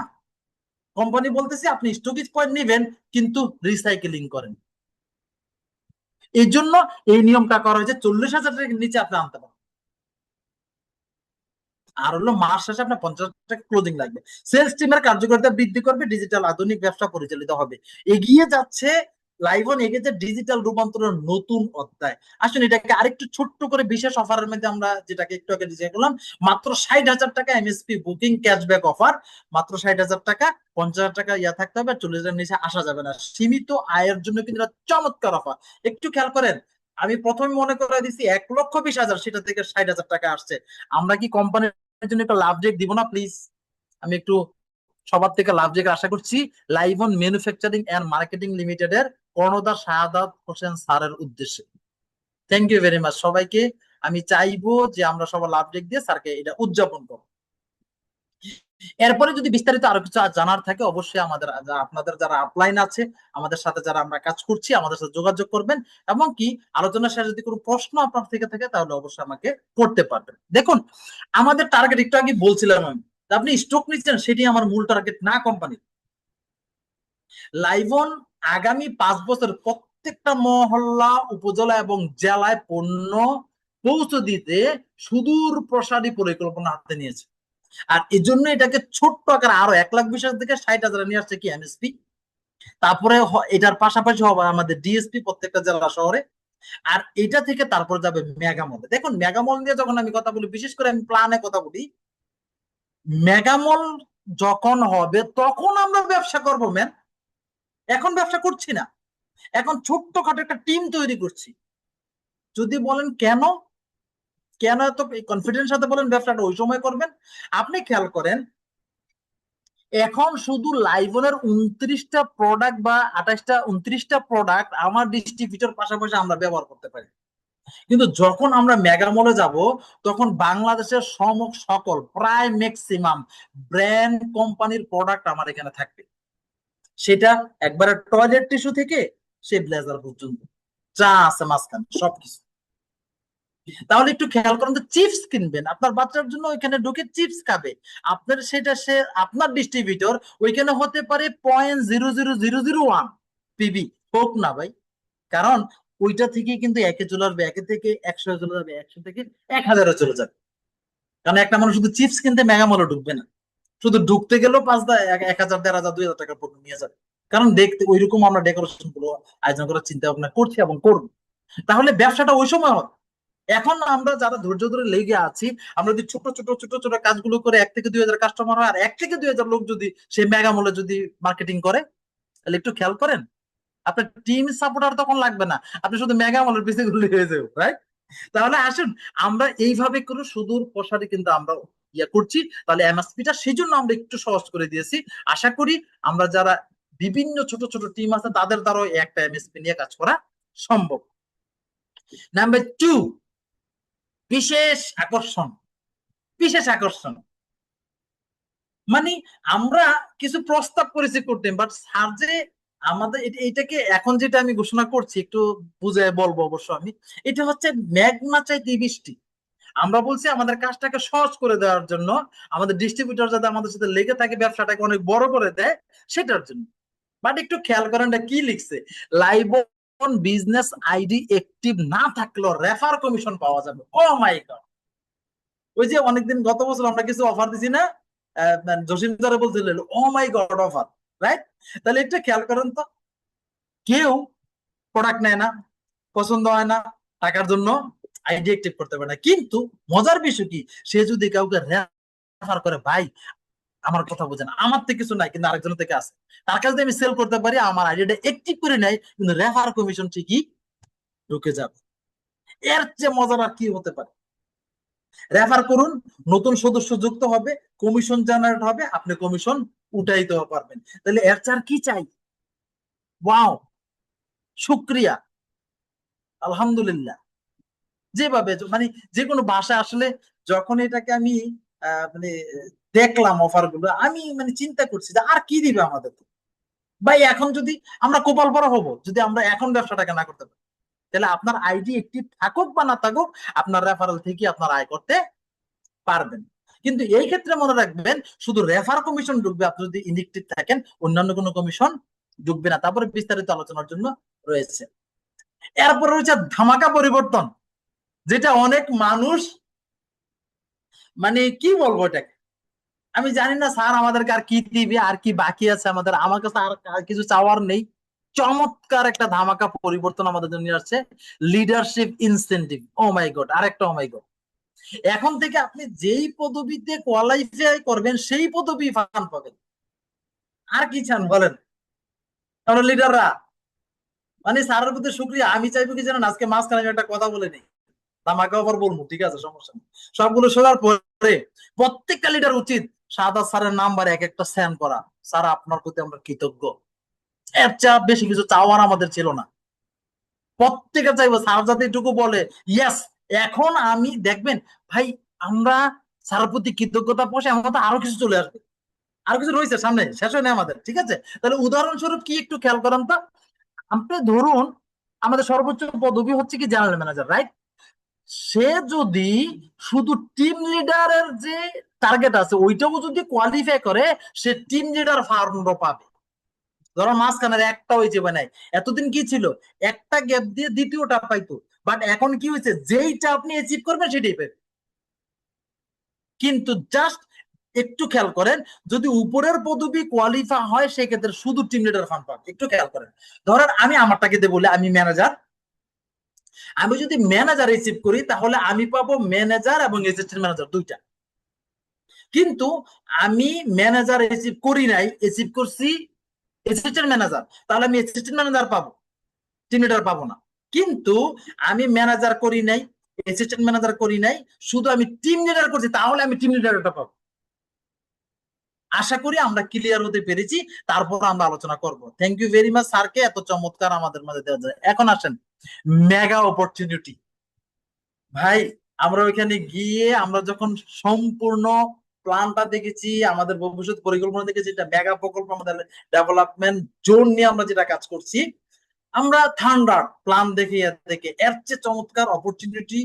কোম্পানি বলতেছে আপনি স্টকিজ পয়েন্ট নেবেন, কিন্তু রিসাইকেলিং করেন। এই জন্য এই নিয়মটা করা হয়েছে, 40,000 টাকার নিচে আপনি আনতে পারেন। আর হলো মাস শেষে আপনার 50 টাকা ক্লোজিং লাগবে। সেলস টিমের কার্যকারিতা বৃদ্ধি করবে, ডিজিটাল আধুনিক ব্যবসা পরিচালিত হবে। এগিয়ে যাচ্ছে লাইভন, এগিয়ে ডিজিটাল রূপান্তরের নতুন অধ্যায়। আসুন এটাকে আরেকটু ছোট্ট করে বিশেষ অফারের মধ্যে আমরা যেটাকে একটু আগে ডিজাইন করলাম, মাত্র 60,000 টাকা এমএসপি বুকিং ক্যাশব্যাক অফার, মাত্র 60,000 টাকা। 50,000 টাকা থাকতে হবে, 40,000 নিচে আসা যাবে না। সীমিত আয়ের জন্য কিন্তু এটা চমৎকার অফার। একটু খেয়াল করেন, আমি প্রথমে মনে করে দিছি 1,20,000, সেটা থেকে 60,000 টাকা আসছে। আমরা কি কোম্পানির জন্য একটা লাভ জেক দিব না প্লিজ? আমি একটু সবার থেকে লাভ জেক আশা করছি লাইভন ম্যানুফ্যাকচারিং এন্ড মার্কেটিং লিমিটেডের কর্ণধার শাহাদাত হোসেন স্যারের উদ্দেশ্যে। থ্যাংক ইউ ভেরি মাচ সবাইকে। আমি চাইবো যে আমরা সবাই লাভ জেক দিয়ে স্যারকে এটা উদযাপন করব। এরপরে যদি বিস্তারিত আরো কিছু জানার থাকে, অবশ্যই আমাদের আপনাদের যারা আপলাইন আছে, আমাদের সাথে যারা আমরা কাজ করছি, আমাদের সাথে যোগাযোগ করবেন। এবং কি আলোচনা শেষে যদি কোনো প্রশ্ন আপনার থেকে থাকে তাহলে অবশ্যই আমাকে করতে পারবেন। দেখুন, আমাদের টার্গেট একটু আগে বলছিলাম আমি, আপনি স্টক নিচ্ছেন সেটি আমার মূল টার্গেট না কোম্পানি। লাইভন আগামী 5 বছর প্রত্যেকটা মহল্লা, উপজেলা এবং জেলায় পণ্য পৌঁছে দিতে সুদূর প্রসারী পরিকল্পনা হাতে নিয়েছে। আর এই জন্য এটাকে ছোট্ট আকার আরো 1,20,000 থেকে 60,000 নিয়ে আসছে কি এমএসপি। তারপরে এটার পাশাপাশি হবে আমাদের ডিএসপি প্রত্যেকটা জেলা শহরে। আর এটা থেকে তারপর যাবে মেগামল। দেখুন মেগামল নিয়ে যখন আমি কথা বলি, বিশেষ করে আমি প্ল্যানে কথা বলি, মেগামল যখন হবে তখন আমরা ব্যবসা করবো ম্যান, এখন ব্যবসা করছি না। এখন ছোট্টখাটো একটা টিম তৈরি করছি। যদি বলেন কেন, কেন এত কনফিডেন্স সাথে বলেন ব্যবসাটা ওই সময় করবেন, আপনি খেয়াল করেন এখন শুধু লাইভনের 29টা প্রোডাক্ট বা 28টা 29টা প্রোডাক্ট আমার ডিস্ট্রিবিউটর পাশাপাশি আমরা ব্যবহার করতে পারি। কিন্তু যখন আমরা মেগামলে যাব তখন বাংলাদেশের সকল প্রায় ম্যাক্সিমাম ব্র্যান্ড কোম্পানির প্রোডাক্ট আমার এখানে থাকবে। সেটা একবারে টয়লেট টিস্যু থেকে সে ব্লেজার পর্যন্ত যা আছে মাঝখানে সবকিছু। তাহলে একটু খেয়াল করেন, তো চিপস কিনবেন আপনার বাচ্চার জন্য, ওইখানে ঢুকে চিপস খাবে, আপনার সেটা সে আপনার ডিস্ট্রিবিউটর ওইখানে হতে পারে 0.00001 পিবি হোক না ভাই, কারণ ওইটা থেকে কিন্তু একে চলে আসবে, একে থেকে 100 চলে যাবে, 100 থেকে 1,000 চলে যাবে। কারণ একটা মানুষ শুধু চিপস কিনতে মেগামলে ঢুকবে না, শুধু ঢুকতে গেলেও 1,000, 1,500, 2,000 টাকা পণ্য নিয়ে যাবে। কারণ দেখতে ওইরকম আমরা ডেকোরেশন গুলো আয়োজন করার চিন্তা ভাবনা করছি এবং করবো। তাহলে ব্যবসাটা ওই সময় হবে। এখন আমরা যারা ধৈর্য ধরে লেগে আছি, আমরা যদি ছোট ছোট ছোট ছোট কাজগুলো করে 1 থেকে 2 হাজার কাস্টমার হয়, আর 1 থেকে 2 হাজার লোক যদি সেই মেগা মলে যদি মার্কেটিং করে, তাহলে একটু খেয়াল করেন আপনার টিম সাপোর্টার তখন লাগবে না, আপনি শুধু মেগা মলের পিছিয়ে ঘুরলে হয়ে যাবে, রাইট? তাহলে আসুন আমরা এইভাবে করে সুদূর প্রসারে কিন্তু আমরা ইয়ে করছি। তাহলে এমএসপিটা সেই জন্য আমরা একটু সহজ করে দিয়েছি। আশা করি আমরা যারা বিভিন্ন ছোট ছোট টিম আছে তাদের দ্বারাও একটা এমএসপি নিয়ে কাজ করা সম্ভব। নাম্বার 2, বিশেষ আকর্ষণ। বিশেষ আকর্ষণ মানে আমরা কিছু প্রস্তাব করেছি করতে, বাট স্যার যে আমাদের এটাকে এখন যেটা আমি ঘোষণা করছি একটু বুঝে বলবো অবশ্য আমি, এটা হচ্ছে মেঘ না চাইতে বৃষ্টি। আমরা বলছি আমাদের কাজটাকে সহজ করে দেওয়ার জন্য, আমাদের ডিস্ট্রিবিউটর যাতে আমাদের সাথে লেগে থাকে, ব্যবসাটাকে অনেক বড় করে দেয় সেটার জন্য। বাট একটু খেয়াল করেন এটা কি লিখছে, live on business ID active না থাকলেও রেফার কমিশন পাওয়া যাবে। ও মাই গড, ওই যে অনেকদিন গত বছর আমরা কিছু অফার দিছি না, জসিম স্যার বলছিল ও মাই গড অফার, রাইট? তাহলে একটু খেয়াল করেন তো, কেউ প্রোডাক্ট নেয় না, পছন্দ হয় না, টাকার জন্য আইডি অ্যাক্টিভ করতে পারে না। কিন্তু মজার বিষয় কি, সে যদি কাউকে রেফার করে, ভাই আমার কথা বোঝেন, আমার থেকে কিছু নাই কিন্তু আরেকজনের থেকে আছে, তার কাছে আমি সেল করতে পারি, আমার আইডিটা অ্যাক্টিভ করে নেয়, কিন্তু রেফার কমিশন ঠিকই ঢুকে যাবে। এর চেয়ে মজার আর কি হতে পারে? রেফার করুন, নতুন সদস্য যুক্ত হবে, কমিশন জেনারেট হবে, আপনি কমিশন উঠাইতে পারবেন। তাহলে এর চার কি চাই? ওয়াও, শুক্রিয়া, আলহামদুলিল্লাহ। যেভাবে মানে যে কোনো ভাষা আসলে যখন এটাকে আমি মানে দেখলাম অফার গুলো, আমি মানে চিন্তা করছি যে আর কি দিবে আমাদের। ভাই এখন যদি আমরা কপাল পরা হবো যদি আমরা এখন ব্যবসাটাকে না করতে পারি, তাহলে আপনার আইডি একটি থাকুক বা না থাকুক, আপনার রেফারেল থেকে আপনার আয় করতে পারবেন। কিন্তু এই ক্ষেত্রে মনে রাখবেন, শুধু রেফার কমিশন ঢুকবে আপনি যদি ইনএক্টিভ থাকেন, অন্যান্য কোনো কমিশন ঢুকবে না। তারপরে বিস্তারিত আলোচনার জন্য রয়েছে। এরপর রয়েছে ধামাকা পরিবর্তন, যেটা অনেক মানুষ মানে কি বলবো এটাকে, আমি জানি না স্যার আমাদেরকে আর কি দিবে, আর কি বাকি আছে আমাদের, আমার কাছে আর কিছু চাওয়ার নেই। চমৎকার একটা ধামাকা পরিবর্তন আমাদের জন্য নিয়ে আসছে, লিডারশিপ ইনসেনটিভ। ও মাই গড, আরেকটা ও মাই গড, এখন থেকে আপনি যেই পদবিতে কোয়ালিফাই করবেন সেই পদবি ফান পাবেন। আর কি চান বলেন আমরা লিডাররা? মানে স্যারের প্রতি শুক্রিয়া। আমি চাইবো কি জানেন, আজকে মাঝখানে আমি একটা কথা বলে নিই, ধামাকা ওভার বলবো, ঠিক আছে, সমস্যা নেই। সবগুলো শোনার পরে প্রত্যেকটা লিডার উচিত সাদা স্যারের নাম্বার এক একটা সেন্ড করা। স্যার আপনার প্রতি আমরা কৃতজ্ঞ, এর চেয়ে বেশি কিছু চাওয়ার আমাদের ছিল না। প্রত্যেকে চাইবো স্যার যাতে এটুকু বলে, ইয়েস, এখন আমি দেখবেন ভাই, আমরা স্যারের প্রতি কৃতজ্ঞতা পোষে আমার তো আরো কিছু চলে আসবে, আরো কিছু রয়েছে সামনে, শেষ হয় না আমাদের, ঠিক আছে? তাহলে উদাহরণস্বরূপ কি একটু খেয়াল করেন তো, আপনি ধরুন আমাদের সর্বোচ্চ পদবি হচ্ছে কি জেনারেল ম্যানেজার, রাইট? সে যদি শুধু টিম লিডারের যে টার্গেট আছে ওইটাও যদি কোয়ালিফাই করে, সে টিম লিডার ফার্মও পাবে। ধরো মাঝখানের একটা হয়েছে বা নাই, এতদিন কি ছিল, একটা গ্যাপ দিয়ে দ্বিতীয়টা পাইতো, বাট এখন কি হয়েছে, যেইটা আপনি অ্যাচিভ করবেন সেটাই পাবেন। কিন্তু জাস্ট একটু খেয়াল করেন, যদি উপরের পদবি কোয়ালিফাই হয় সেক্ষেত্রে শুধু টিম লিডার ফান্ড পাবে। একটু খেয়াল করেন, ধরেন আমি আমারটাকে দিয়ে বলি আমি ম্যানেজার, আমি যদি ম্যানেজার রিসিভ করি তাহলে আমি পাবো ম্যানেজার এবং অ্যাসিস্ট্যান্ট ম্যানেজার দুইটা। কিন্তু আমি ম্যানেজার রিসিভ করি নাই, রিসিভ করছি অ্যাসিস্ট্যান্ট ম্যানেজার, তাহলে আমি অ্যাসিস্ট্যান্ট ম্যানেজার পাবো, টিম লিডার পাবো না। কিন্তু আমি ম্যানেজার করি নাই, অ্যাসিস্ট্যান্ট ম্যানেজার করি নাই, শুধু আমি টিম লিডার করছি, তাহলে আমি টিম লিডারটা পাবো। আশা করি আমরা ক্লিয়ার হতে পেরেছি, তারপর আমরা আলোচনা করব। থ্যাংক ইউ ভেরি মাচ স্যারকে এত চমৎকার আমাদের মাঝে দেওয়া যায়। এখন আসেন মেগা অপরচুনিটি। ভাই আমরা ওইখানে গিয়ে আমরা যখন সম্পূর্ণ প্ল্যানটা দেখেছি, আমাদের ভবিষ্যৎ পরিকল্পনা দেখেছি, এটা মেগা প্রকল্প, আমাদের ডেভেলপমেন্ট জোন নিয়ে আমরা যেটা কাজ করছি, আমরা থান্ডার প্ল্যান দেখে দেখে এর চেয়ে চমৎকার অপরচুনিটি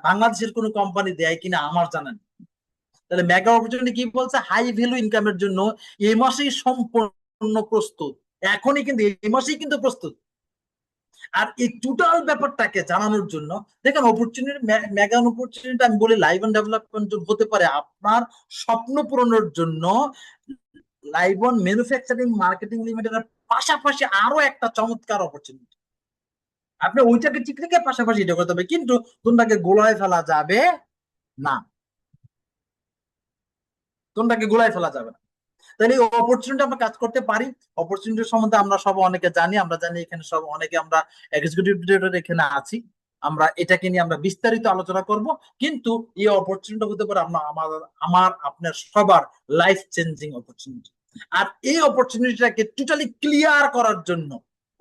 বাংলাদেশের কোনো কোম্পানি দেয় কিনা আমার জানেন। তাহলে মেগা অপরচুনিটি কি বলছে, হাই ভ্যালু ইনকামের জন্য এই মাসেই সম্পূর্ণ প্রস্তুত, এখনই কিন্তু এই মাসেই কিন্তু প্রস্তুত। আর এই টোটাল ব্যাপারটাকে জানানোর জন্য দেখেন, অপরচুনিটি, মেগা অপরচুনিটি আমি বলি লাইভ অন ডেভেলপমেন্ট হতে পারে আপনার স্বপ্ন পূরণের জন্য। লাইভ অন ম্যানুফ্যাকচারিং মার্কেটিং লিমিটেডের পাশাপাশি আরো একটা চমৎকার অপরচুনিটি, আপনি ওইটাকে ঠিক রেখে পাশাপাশি এটা করতে হবে, কিন্তু তোমরাকে গোলায় ফেলা যাবে না, তোমরাকে গোলায় ফেলা যাবে না। তাহলে এই অপরচুনিটি আমরা কাজ করতে পারি। অপরচুনিটির সম্বন্ধে আমরা সব অনেকে জানি, আমরা জানি এখানে সব অনেকে আমরা এক্সিকিউটিভ ডিরেক্টর এখানে আছি, আমরা এটাকে নিয়ে আমরা বিস্তারিত আলোচনা করব। কিন্তু এই অপরচুনিটি হতে পারে আমার আপনার সবার লাইফ চেঞ্জিং অপরচুনিটি। আর এই অপরচুনিটিটাকে টোটালি ক্লিয়ার করার জন্য,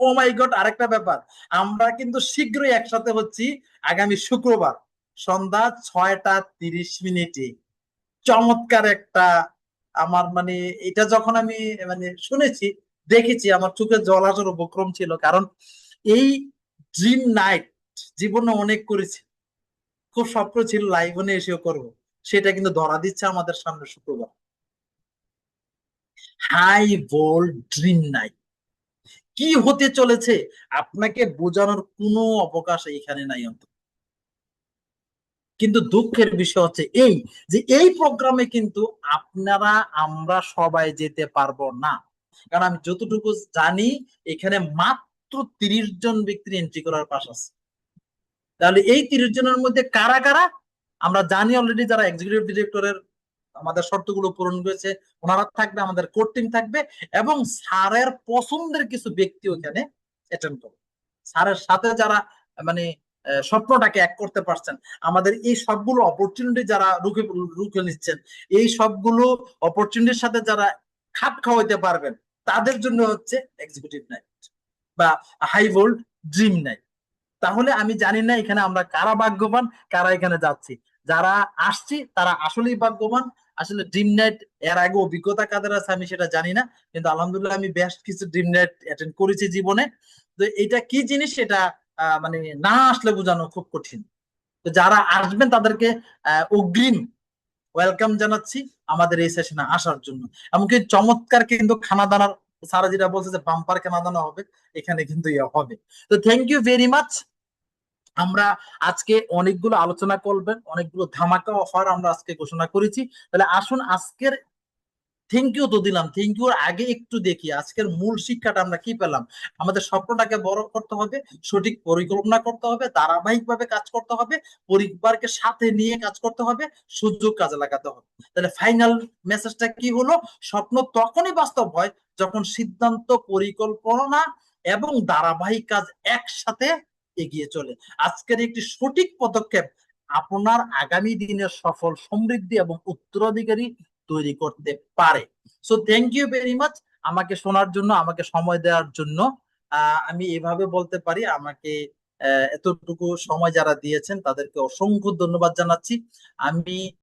ও মাই গড, আরেকটা ব্যাপার, আমরা কিন্তু শীঘ্রই একসাথে হচ্ছি আগামী শুক্রবার সন্ধ্যা 6টা 30 মিনিটে। চমৎকার একটা, আমার মানে এটা যখন আমি মানে শুনেছি, দেখেছি, আমার চোখে জল আসার উপক্রম ছিল, কারণ এই ড্রিম নাইট জীবনে অনেক করেছি, খুব স্বপ্ন ছিল লাইভে এসেও করব, সেটা কিন্তু ধরা দিচ্ছে আমাদের সামনে শুক্রবার, হাই ভোল্ট ড্রিম নাইট। কি হতে চলেছে আপনাকে বোঝানোর কোনো অবকাশ এখানে নাই অন্তত। কিন্তু দুঃখের বিষয় হচ্ছে এই, যে এই প্রোগ্রামে কিন্তু আপনারা আমরা সবাই যেতে পারবো না, কারণ আমি যতটুকু জানি এখানে মাত্র 30 জন ব্যক্তির এন্ট্রি করার পাশ আছে। তাহলে এই 30 জনের মধ্যে কারা কারা আমরা জানি অলরেডি, যারা এক্সিকিউটিভ ডিরেক্টরের আমাদের শর্তগুলো পূরণ করেছে ওনারা থাকবে, আমাদের কোর টিম থাকবে, এবং স্যারের পছন্দের কিছু ব্যক্তি ওখানে অ্যাটেন্ড করবে। স্যারের সাথে যারা মানে স্বপ্নটাকে এক করতে পারছেন, আমাদের এই সবগুলো অপরচুনিটি যারা রুখে রুখে নিচ্ছেন, এই সবগুলো অপরচুনিটির সাথে যারা খাপ খাওয়াইতে পারবেন, তাদের জন্য হচ্ছে এক্সিকিউটিভ নাইট বা হাই ভোল্ট ড্রিম নাইট। তাহলে আমি জানি না এখানে আমরা কারা ভাগ্যবান, কারা এখানে যাচ্ছি। যারা আসছি তারা আসলেই ভাগ্যবান। আসলে ড্রিম নাইট এর আগে অভিজ্ঞতা কাদের আছে আমি সেটা জানি না, কিন্তু আলহামদুলিল্লাহ আমি বেশ কিছু ড্রিম নাইট অ্যাটেন্ড করেছি জীবনে। তো এটা কি জিনিস সেটা মানে না আসলে বোঝানো খুব কঠিন। তো যারা আসবেন তাদেরকে অগ্রিম ওয়েলকাম জানাচ্ছি আমাদের এই সেশনে আসার জন্য। এমনকি চমৎকার কিন্তু খানা দানার, সারা যেটা বলছে যে বাম্পার খানা দানা হবে, এখানে কিন্তু ইয়ে হবে। তো থ্যাংক ইউ ভেরি মাচ। আমরা আজকে অনেকগুলো আলোচনা করবেন, অনেকগুলো ধামাকা অফার আমরা আজকে ঘোষণা করেছি। তাহলে আসুন আজকের থ্যাংক ইউ তো দিলাম, থ্যাংক ইউর আগে একটু দেখি আজকের মূল শিক্ষাটা আমরা কি পেলাম। আমাদের স্বপ্নটাকে বড় করতে হবে, সঠিক পরিকল্পনা করতে হবে, ধারাবাহিকভাবে কাজ করতে হবে, পরিবারকে সাথে নিয়ে কাজ করতে হবে, সুযোগ কাজে লাগাতে হবে। তাহলে ফাইনাল মেসেজটা কি হলো? স্বপ্ন তখনই বাস্তব হয় যখন সিদ্ধান্ত, পরিকল্পনা এবং ধারাবাহিক কাজ একসাথে এগিয়ে চলে। আজকের একটি সঠিক পদক্ষেপ আপনার আগামী দিনের সফল, সমৃদ্ধি এবং উত্তরাধিকারী তৈরি করতে পারে। So thank you very much আমাকে শোনার জন্য, আমাকে সময় দেওয়ার জন্য। আমি এভাবে বলতে পারি, আমাকে এতটুকু সময় যারা দিয়েছেন তাদেরকে অসংখ্য ধন্যবাদ জানাচ্ছি। আমি